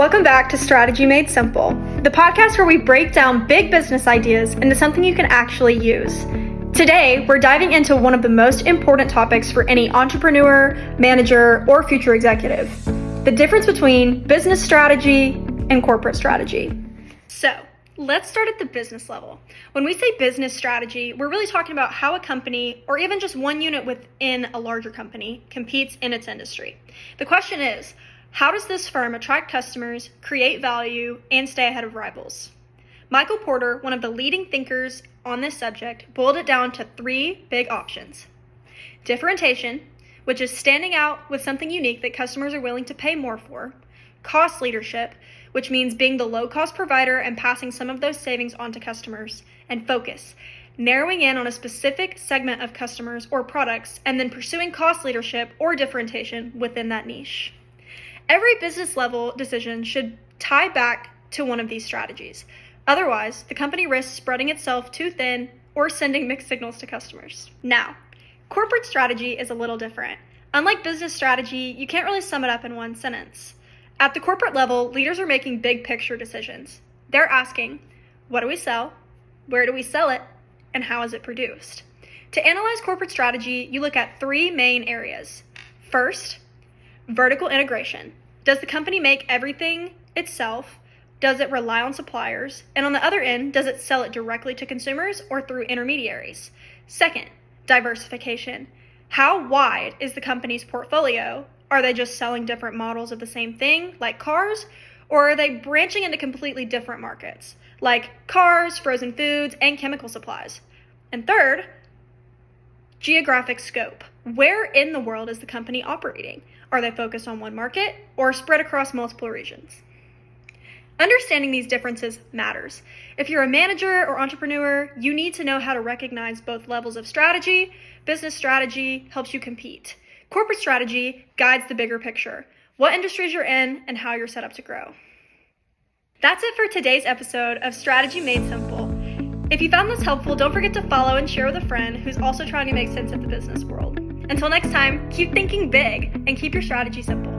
Welcome back to Strategy Made Simple, the podcast where we break down big business ideas into something you can actually use. Today, we're diving into one of the most important topics for any entrepreneur, manager, or future executive: the difference between business strategy and corporate strategy. So, let's start at the business level. When we say business strategy, we're really talking about how a company, or even just one unit within a larger company, competes in its industry. The question is, how does this firm attract customers, create value, and stay ahead of rivals? Michael Porter, one of the leading thinkers on this subject, boiled it down to three big options. Differentiation, which is standing out with something unique that customers are willing to pay more for. Cost leadership, which means being the low-cost provider and passing some of those savings on to customers. And focus, narrowing in on a specific segment of customers or products, and then pursuing cost leadership or differentiation within that niche. Every business level decision should tie back to one of these strategies. Otherwise, the company risks spreading itself too thin or sending mixed signals to customers. Now, corporate strategy is a little different. Unlike business strategy, you can't really sum it up in one sentence. At the corporate level, leaders are making big picture decisions. They're asking, what do we sell? Where do we sell it? And how is it produced? To analyze corporate strategy, you look at three main areas. First, vertical integration. Does the company make everything itself? Does it rely on suppliers? And on the other end, does it sell it directly to consumers or through intermediaries? Second, diversification. How wide is the company's portfolio? Are they just selling different models of the same thing, like cars? Or are they branching into completely different markets, like cars, frozen foods, and chemical supplies? And third, geographic scope. Where in the world is the company operating? Are they focused on one market or spread across multiple regions? Understanding these differences matters. If you're a manager or entrepreneur, you need to know how to recognize both levels of strategy. Business strategy helps you compete. Corporate strategy guides the bigger picture, what industries you're in and how you're set up to grow. That's it for today's episode of Strategy Made Simple. If you found this helpful, don't forget to follow and share with a friend who's also trying to make sense of the business world. Until next time, keep thinking big and keep your strategy simple.